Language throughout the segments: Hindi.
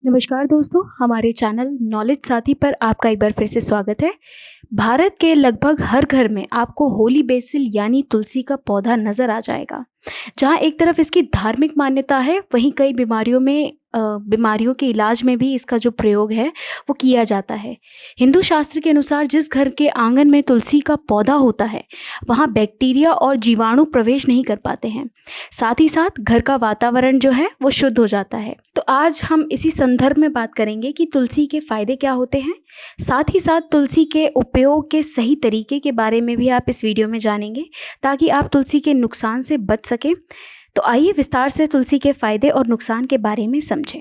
नमस्कार दोस्तों, हमारे चैनल नॉलेज साथी पर आपका एक बार फिर से स्वागत है। भारत के लगभग हर घर में आपको होली बेसिल यानी तुलसी का पौधा नज़र आ जाएगा। जहाँ एक तरफ इसकी धार्मिक मान्यता है, वहीं कई बीमारियों के इलाज में भी इसका जो प्रयोग है वो किया जाता है। हिंदू शास्त्र के अनुसार जिस घर के आंगन में तुलसी का पौधा होता है, वहाँ बैक्टीरिया और जीवाणु प्रवेश नहीं कर पाते हैं। साथ ही साथ घर का वातावरण जो है वो शुद्ध हो जाता है। तो आज हम इसी संदर्भ में बात करेंगे कि तुलसी के फायदे क्या होते हैं। साथ ही साथ तुलसी के उपयोग के सही तरीके के बारे में भी आप इस वीडियो में जानेंगे, ताकि आप तुलसी के नुकसान से बच सकें। तो आइए विस्तार से तुलसी के फायदे और नुकसान के बारे में समझें।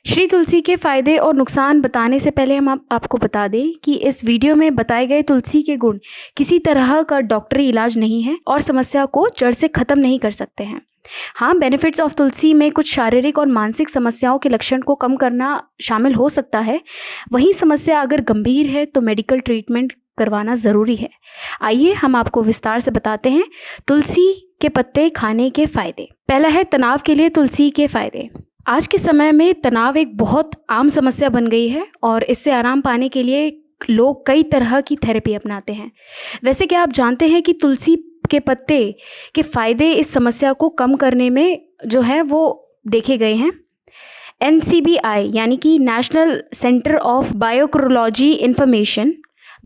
श्री तुलसी के फायदे और नुकसान बताने से पहले हम आपको बता दें कि इस वीडियो में बताए गए तुलसी के गुण किसी तरह का डॉक्टरी इलाज नहीं है और समस्या को जड़ से ख़त्म नहीं कर सकते हैं। हाँ, बेनिफिट्स ऑफ तुलसी में कुछ शारीरिक और मानसिक समस्याओं के लक्षण को कम करना शामिल हो सकता है। वहीं समस्या अगर गंभीर है तो मेडिकल ट्रीटमेंट करवाना ज़रूरी है। आइए हम आपको विस्तार से बताते हैं तुलसी के पत्ते खाने के फ़ायदे। पहला है तनाव के लिए तुलसी के फ़ायदे। आज के समय में तनाव एक बहुत आम समस्या बन गई है और इससे आराम पाने के लिए लोग कई तरह की थेरेपी अपनाते हैं। वैसे क्या आप जानते हैं कि तुलसी के पत्ते के फ़ायदे इस समस्या को कम करने में जो है वो देखे गए हैं। NCBI यानी कि नेशनल सेंटर ऑफ बायोक्रोलॉजी इंफॉर्मेशन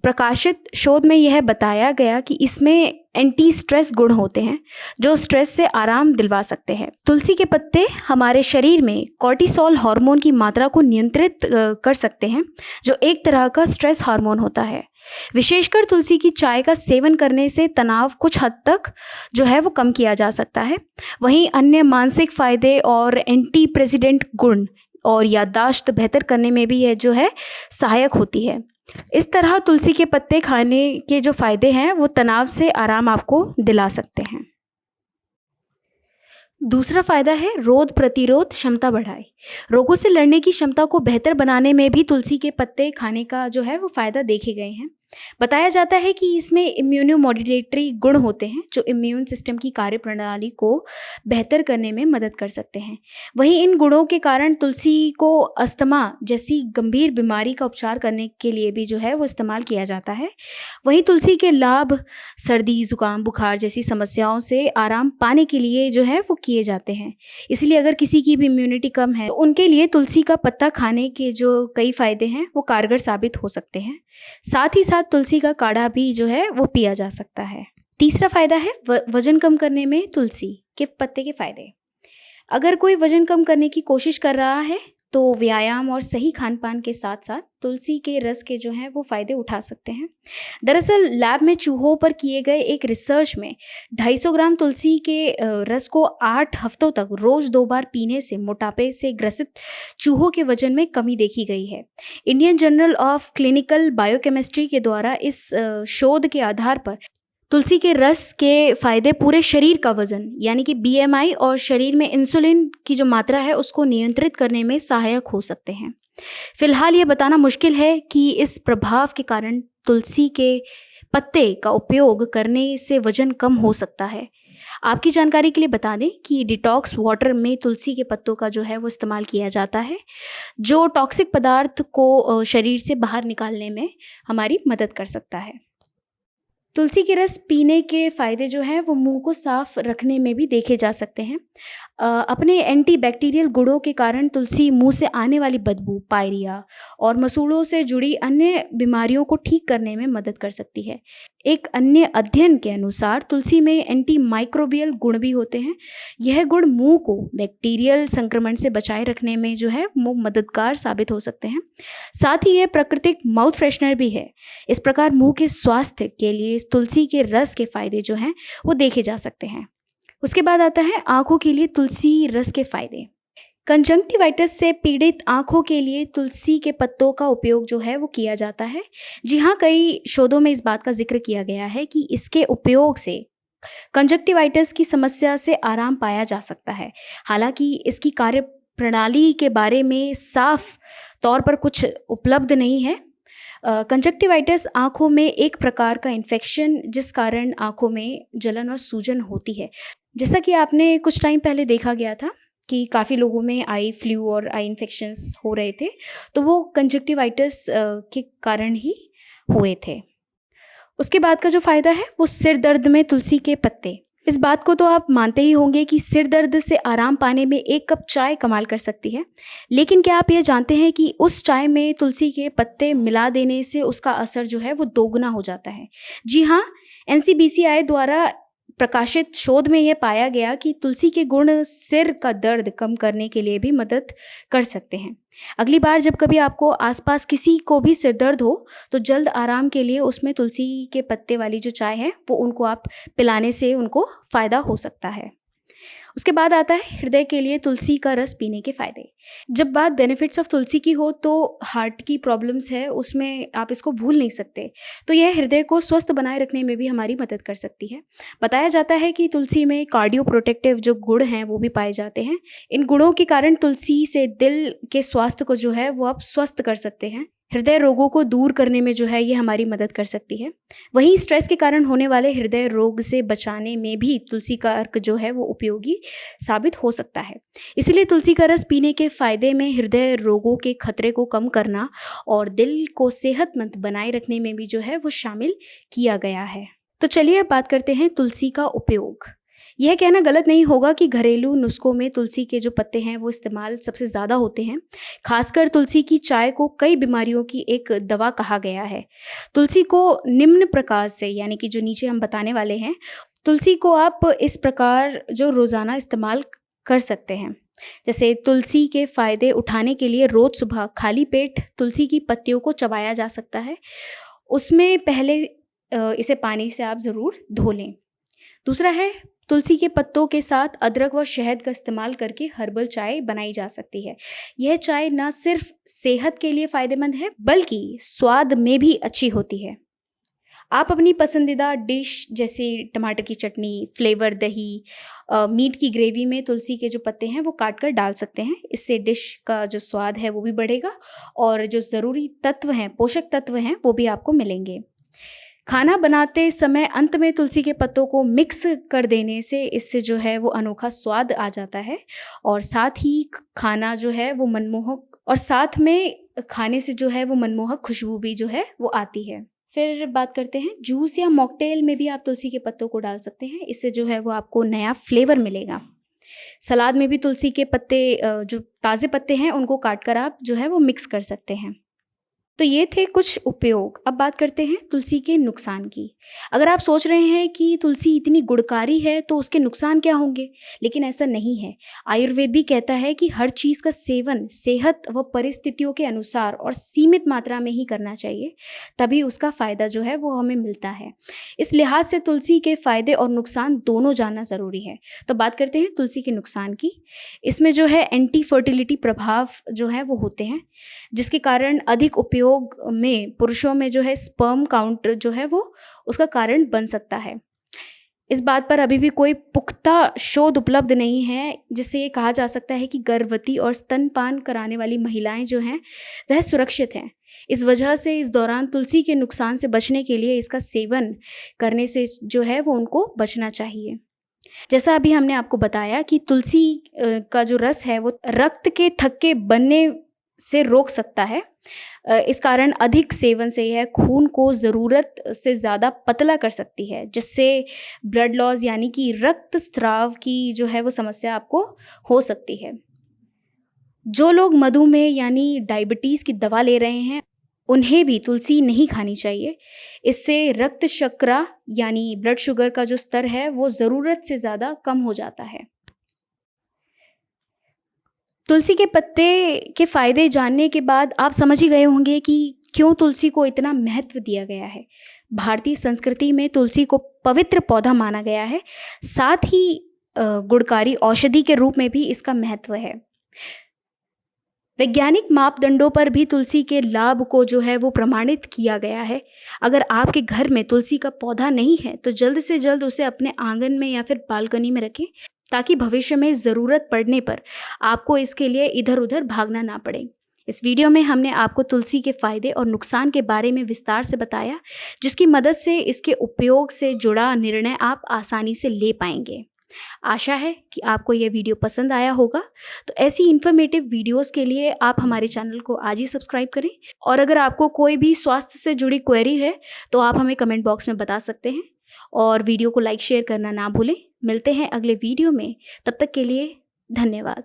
प्रकाशित शोध में यह बताया गया कि इसमें एंटी स्ट्रेस गुण होते हैं जो स्ट्रेस से आराम दिलवा सकते हैं। तुलसी के पत्ते हमारे शरीर में कॉर्टिसोल हार्मोन की मात्रा को नियंत्रित कर सकते हैं, जो एक तरह का स्ट्रेस हार्मोन होता है। विशेषकर तुलसी की चाय का सेवन करने से तनाव कुछ हद तक जो है वो कम किया जा सकता है। वहीं अन्य मानसिक फायदे और एंटी प्रेसिडेंट गुण और याददाश्त बेहतर करने में भी यह जो है सहायक होती है। इस तरह तुलसी के पत्ते खाने के जो फायदे हैं वो तनाव से आराम आपको दिला सकते हैं। दूसरा फायदा है रोग प्रतिरोध क्षमता बढ़ाए। रोगों से लड़ने की क्षमता को बेहतर बनाने में भी तुलसी के पत्ते खाने का जो है वो फायदा देखे गए हैं। बताया जाता है कि इसमें इम्यूनोमॉड्यूलेटरी गुण होते हैं जो इम्यून सिस्टम की कार्यप्रणाली को बेहतर करने में मदद कर सकते हैं। वहीं इन गुणों के कारण तुलसी को अस्थमा जैसी गंभीर बीमारी का उपचार करने के लिए भी जो है वो इस्तेमाल किया जाता है। वहीं तुलसी के लाभ सर्दी जुकाम बुखार जैसी समस्याओं से आराम पाने के लिए जो है वो किए जाते हैं। इसलिए अगर किसी की भी इम्यूनिटी कम है तो उनके लिए तुलसी का पत्ता खाने के जो कई फायदे हैं वो कारगर साबित हो सकते हैं। साथ ही साथ तुलसी का काढ़ा भी जो है वो पिया जा सकता है। तीसरा फायदा है वजन कम करने में तुलसी के पत्ते के फायदे। अगर कोई वजन कम करने की कोशिश कर रहा है तो व्यायाम और सही खान पान के साथ साथ तुलसी के रस के जो हैं वो फ़ायदे उठा सकते हैं। दरअसल लैब में चूहों पर किए गए एक रिसर्च में 250 ग्राम तुलसी के रस को 8 हफ्तों तक रोज़ 2 बार पीने से मोटापे से ग्रसित चूहों के वजन में कमी देखी गई है। Indian journal of clinical biochemistry के द्वारा इस शोध के आधार पर तुलसी के रस के फ़ायदे पूरे शरीर का वज़न यानी कि BMI और शरीर में इंसुलिन की जो मात्रा है उसको नियंत्रित करने में सहायक हो सकते हैं। फिलहाल ये बताना मुश्किल है कि इस प्रभाव के कारण तुलसी के पत्ते का उपयोग करने से वज़न कम हो सकता है। आपकी जानकारी के लिए बता दें कि डिटॉक्स वाटर में तुलसी के पत्तों का जो है वो इस्तेमाल किया जाता है, जो टॉक्सिक पदार्थ को शरीर से बाहर निकालने में हमारी मदद कर सकता है। तुलसी के रस पीने के फ़ायदे जो हैं वो मुंह को साफ रखने में भी देखे जा सकते हैं। अपने एंटीबैक्टीरियल गुणों के कारण तुलसी मुंह से आने वाली बदबू, पायरिया और मसूड़ों से जुड़ी अन्य बीमारियों को ठीक करने में मदद कर सकती है। एक अन्य अध्ययन के अनुसार तुलसी में एंटी माइक्रोबियल गुण भी होते हैं। यह गुण मुंह को बैक्टीरियल संक्रमण से बचाए रखने में जो है वो मददगार साबित हो सकते हैं। साथ ही यह प्राकृतिक माउथ फ्रेशनर भी है। इस प्रकार मुंह के स्वास्थ्य के लिए तुलसी के रस के फ़ायदे जो हैं वो देखे जा सकते हैं। उसके बाद आता है आँखों के लिए तुलसी रस के फ़ायदे। कंजंक्टिवाइटिस से पीड़ित आँखों के लिए तुलसी के पत्तों का उपयोग जो है वो किया जाता है। जी हाँ, कई शोधों में इस बात का जिक्र किया गया है कि इसके उपयोग से कंजंक्टिवाइटिस की समस्या से आराम पाया जा सकता है। हालांकि इसकी कार्य प्रणाली के बारे में साफ तौर पर कुछ उपलब्ध नहीं है। कंजक्टिवाइटिस आँखों में एक प्रकार का इन्फेक्शन जिस कारण आँखों में जलन और सूजन होती है। जैसा कि आपने कुछ टाइम पहले देखा गया था कि काफ़ी लोगों में आई फ्लू और आई इन्फेक्शंस हो रहे थे, तो वो कंजक्टिवाइटिस के कारण ही हुए थे। उसके बाद का जो फ़ायदा है वो सिर दर्द में तुलसी के पत्ते। इस बात को तो आप मानते ही होंगे कि सिर दर्द से आराम पाने में 1 कप चाय कमाल कर सकती है। लेकिन क्या आप ये जानते हैं कि उस चाय में तुलसी के पत्ते मिला देने से उसका असर जो है वो दोगुना हो जाता है? जी हाँ, एनसीबीसीआई द्वारा प्रकाशित शोध में यह पाया गया कि तुलसी के गुण सिर का दर्द कम करने के लिए भी मदद कर सकते हैं। अगली बार जब कभी आपको आसपास किसी को भी सिर दर्द हो, तो जल्द आराम के लिए उसमें तुलसी के पत्ते वाली जो चाय है वो उनको आप पिलाने से उनको फ़ायदा हो सकता है। उसके बाद आता है हृदय के लिए तुलसी का रस पीने के फ़ायदे। जब बात बेनिफिट्स ऑफ तुलसी की हो तो हार्ट की प्रॉब्लम्स है उसमें आप इसको भूल नहीं सकते। तो यह हृदय को स्वस्थ बनाए रखने में भी हमारी मदद कर सकती है। बताया जाता है कि तुलसी में कार्डियो प्रोटेक्टिव जो गुण हैं वो भी पाए जाते हैं। इन गुणों के कारण तुलसी से दिल के स्वास्थ्य को जो है वो आप स्वस्थ कर सकते हैं। हृदय रोगों को दूर करने में जो है ये हमारी मदद कर सकती है। वहीं स्ट्रेस के कारण होने वाले हृदय रोग से बचाने में भी तुलसी का अर्क जो है वो उपयोगी साबित हो सकता है। इसलिए तुलसी का रस पीने के फायदे में हृदय रोगों के खतरे को कम करना और दिल को सेहतमंद बनाए रखने में भी जो है वो शामिल किया गया है। तो चलिए अब बात करते हैं तुलसी का उपयोग। यह कहना गलत नहीं होगा कि घरेलू नुस्खों में तुलसी के जो पत्ते हैं वो इस्तेमाल सबसे ज़्यादा होते हैं। खासकर तुलसी की चाय को कई बीमारियों की एक दवा कहा गया है। तुलसी को निम्न प्रकार से, यानी कि जो नीचे हम बताने वाले हैं, तुलसी को आप इस प्रकार जो रोज़ाना इस्तेमाल कर सकते हैं। जैसे तुलसी के फ़ायदे उठाने के लिए रोज़ सुबह खाली पेट तुलसी की पत्तियों को चबाया जा सकता है। उसमें पहले इसे पानी से आप ज़रूर धो लें। दूसरा है, तुलसी के पत्तों के साथ अदरक व शहद का इस्तेमाल करके हर्बल चाय बनाई जा सकती है। यह चाय न सिर्फ सेहत के लिए फ़ायदेमंद है बल्कि स्वाद में भी अच्छी होती है। आप अपनी पसंदीदा डिश जैसे टमाटर की चटनी, फ्लेवर दही, मीट की ग्रेवी में तुलसी के जो पत्ते हैं वो काट कर डाल सकते हैं। इससे डिश का जो स्वाद है वो भी बढ़ेगा और जो ज़रूरी तत्व हैं, पोषक तत्व हैं, वो भी आपको मिलेंगे। खाना बनाते समय अंत में तुलसी के पत्तों को मिक्स कर देने से इससे जो है वो अनोखा स्वाद आ जाता है और साथ ही खाना जो है वो मनमोहक, और साथ में खाने से जो है वो मनमोहक खुशबू भी जो है वो आती है। फिर बात करते हैं, जूस या मॉकटेल में भी आप तुलसी के पत्तों को डाल सकते हैं। इससे जो है वो आपको नया फ्लेवर मिलेगा। सलाद में भी तुलसी के पत्ते, जो ताज़े पत्ते हैं उनको काट कर आप जो है वो मिक्स कर सकते हैं। तो ये थे कुछ उपयोग। अब बात करते हैं तुलसी के नुकसान की। अगर आप सोच रहे हैं कि तुलसी इतनी गुणकारी है तो उसके नुकसान क्या होंगे, लेकिन ऐसा नहीं है। आयुर्वेद भी कहता है कि हर चीज़ का सेवन सेहत व परिस्थितियों के अनुसार और सीमित मात्रा में ही करना चाहिए, तभी उसका फ़ायदा जो है वो हमें मिलता है। इस लिहाज से तुलसी के फ़ायदे और नुकसान दोनों जानना ज़रूरी है। तो बात करते हैं तुलसी के नुकसान की। इसमें जो है एंटी फर्टिलिटी प्रभाव जो है वो होते हैं, जिसके कारण अधिक उपयोग में पुरुषों में जो है स्पर्म काउंट जो है वो उसका कारण बन सकता है। इस बात पर अभी भी कोई पुख्ता शोध उपलब्ध नहीं है जिससे ये कहा जा सकता है कि गर्भवती और स्तनपान कराने वाली महिलाएं जो हैं वह सुरक्षित हैं। इस वजह से इस दौरान तुलसी के नुकसान से बचने के लिए इसका सेवन करने से जो है वो उनको बचना चाहिए। जैसा अभी हमने आपको बताया कि तुलसी का जो रस है वो रक्त के थक्के बनने से रोक सकता है। इस कारण अधिक सेवन से यह खून को ज़रूरत से ज़्यादा पतला कर सकती है, जिससे ब्लड लॉस यानी कि रक्तस्राव की जो है वो समस्या आपको हो सकती है। जो लोग मधुमेह यानी डायबिटीज़ की दवा ले रहे हैं उन्हें भी तुलसी नहीं खानी चाहिए। इससे रक्त शर्करा यानी ब्लड शुगर का जो स्तर है वो ज़रूरत से ज़्यादा कम हो जाता है। तुलसी के पत्ते के फ़ायदे जानने के बाद आप समझ ही गए होंगे कि क्यों तुलसी को इतना महत्व दिया गया है। भारतीय संस्कृति में तुलसी को पवित्र पौधा माना गया है, साथ ही गुणकारी औषधि के रूप में भी इसका महत्व है। वैज्ञानिक मापदंडों पर भी तुलसी के लाभ को जो है वो प्रमाणित किया गया है। अगर आपके घर में तुलसी का पौधा नहीं है तो जल्द से जल्द उसे अपने आंगन में या फिर बालकनी में रखें, ताकि भविष्य में ज़रूरत पड़ने पर आपको इसके लिए इधर उधर भागना ना पड़े। इस वीडियो में हमने आपको तुलसी के फ़ायदे और नुकसान के बारे में विस्तार से बताया, जिसकी मदद से इसके उपयोग से जुड़ा निर्णय आप आसानी से ले पाएंगे। आशा है कि आपको ये वीडियो पसंद आया होगा। तो ऐसी इन्फॉर्मेटिव वीडियोस के लिए आप हमारे चैनल को आज ही सब्सक्राइब करें, और अगर आपको कोई भी स्वास्थ्य से जुड़ी क्वेरी है तो आप हमें कमेंट बॉक्स में बता सकते हैं, और वीडियो को लाइक शेयर करना ना भूलें। मिलते हैं अगले वीडियो में, तब तक के लिए धन्यवाद।